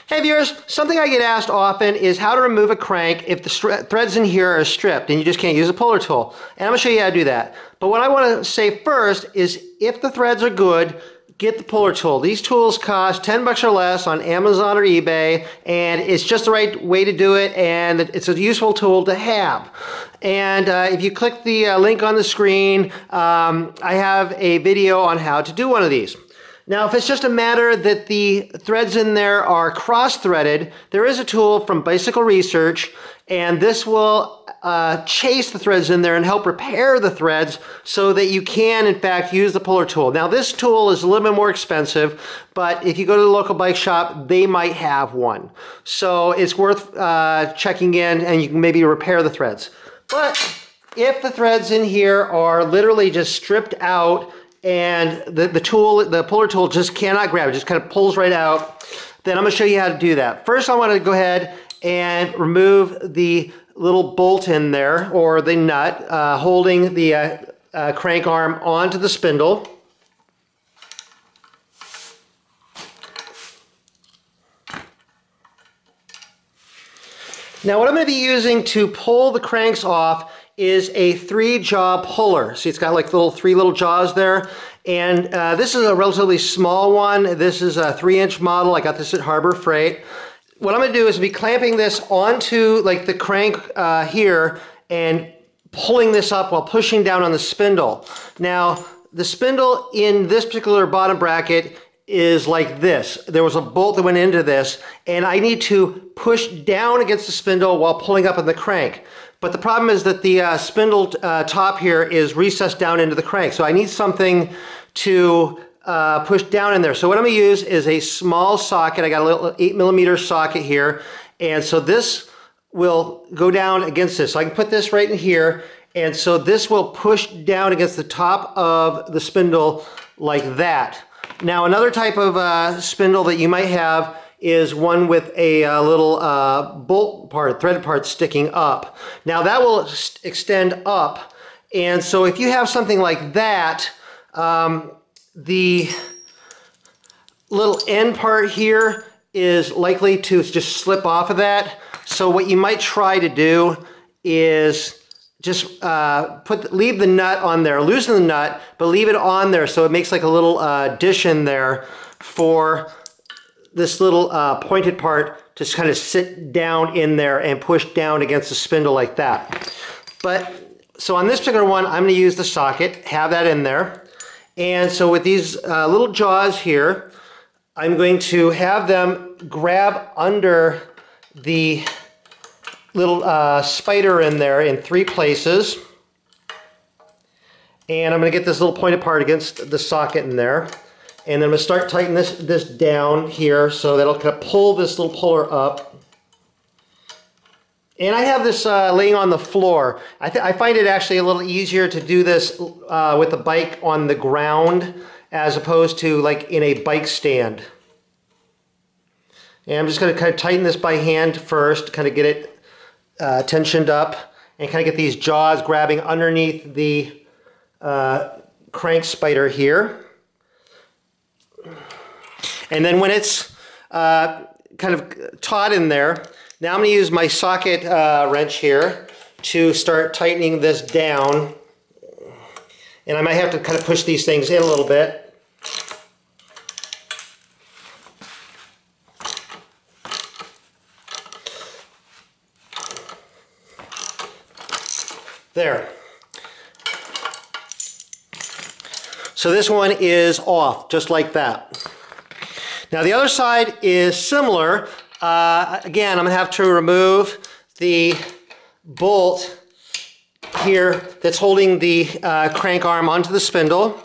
Hey viewers, something I get asked often is how to remove a crank if the threads in here are stripped and you just can't use a puller tool. And I'm going to show you how to do that. But what I want to say first is if the threads are good, get the puller tool. These tools cost 10 bucks or less on Amazon or eBay, and it's just the right way to do it, and it's a useful tool to have. And if you click the link on the screen, I have a video on how to do one of these. Now, if it's just a matter that the threads in there are cross-threaded, there is a tool from Bicycle Research, and this will chase the threads in there and help repair the threads so that you can, in fact, use the puller tool. Now, this tool is a little bit more expensive, but if you go to the local bike shop, they might have one. So it's worth checking in, and you can maybe repair the threads. But if the threads in here are literally just stripped out, and the puller tool just cannot grab it, just kind of pulls right out, then I'm going to show you how to do that. First, I want to go ahead and remove the little bolt in there, or the nut, holding the crank arm onto the spindle. Now, what I'm going to be using to pull the cranks off is a 3-jaw puller. See, it's got like three little jaws there. And this is a relatively small one. This is a 3-inch model. I got this at Harbor Freight. What I'm gonna do is be clamping this onto like the crank here and pulling this up while pushing down on the spindle. Now, the spindle in this particular bottom bracket is like this. There was a bolt that went into this, and I need to push down against the spindle while pulling up on the crank. But the problem is that the spindle top here is recessed down into the crank. So I need something to push down in there. So what I'm going to use is a small socket. I got a little 8mm socket here. And so this will go down against this. So I can put this right in here. And so this will push down against the top of the spindle like that. Now, another type of spindle that you might have is one with a little bolt part, threaded part sticking up. Now that will extend up, and so if you have something like that, the little end part here is likely to just slip off of that. So what you might try to do is just leave the nut on there, loosen the nut, but leave it on there so it makes like a little dish in there for this little pointed part to kind of sit down in there and push down against the spindle like that. But so on this particular one, I'm going to use the socket, have that in there. And so with these little jaws here, I'm going to have them grab under the little spider in there in 3 places. And I'm going to get this little pointed part against the socket in there. And then I'm going to start tightening this down here so that'll kind of pull this little puller up. And I have this laying on the floor. I find it actually a little easier to do this with the bike on the ground as opposed to like in a bike stand. And I'm just going to kind of tighten this by hand first, kind of get it tensioned up and kind of get these jaws grabbing underneath the crank spider here. And then when it's kind of taut in there, now I'm going to use my socket wrench here to start tightening this down. And I might have to kind of push these things in a little bit. There. So this one is off, just like that. Now the other side is similar. Again, I'm going to have to remove the bolt here that's holding the crank arm onto the spindle.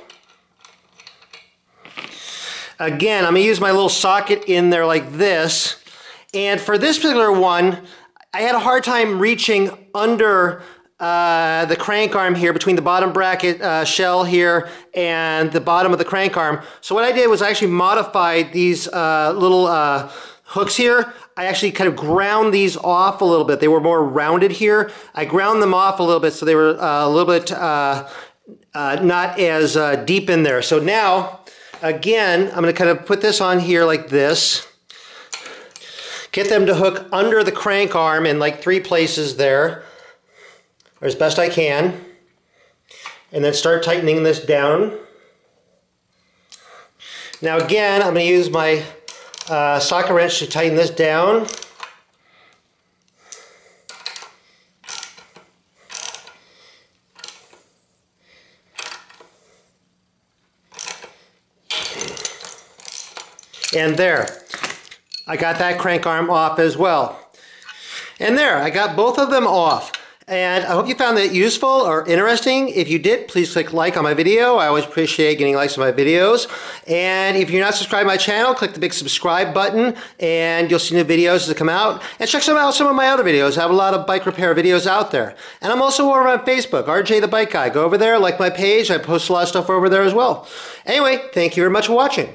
Again, I'm going to use my little socket in there like this. And for this particular one, I had a hard time reaching under the crank arm here between the bottom bracket shell here and the bottom of the crank arm. So what I did was I actually modified these little hooks here. I actually kind of ground these off a little bit. They were more rounded here. I ground them off a little bit so they were a little bit not as deep in there. So now, again, I'm going to kind of put this on here like this. get them to hook under the crank arm in like 3 places there, or as best I can, and then start tightening this down. Now again, I'm going to use my socket wrench to tighten this down. And there, I got that crank arm off as well. And there, I got both of them off. And I hope you found that useful or interesting. If you did, please click like on my video. I always appreciate getting likes on my videos. And if you're not subscribed to my channel, click the big subscribe button and you'll see new videos as they come out. And check out some of my other videos. I have a lot of bike repair videos out there. And I'm also over on Facebook, RJ the Bike Guy. Go over there, like my page. I post a lot of stuff over there as well. Anyway, thank you very much for watching.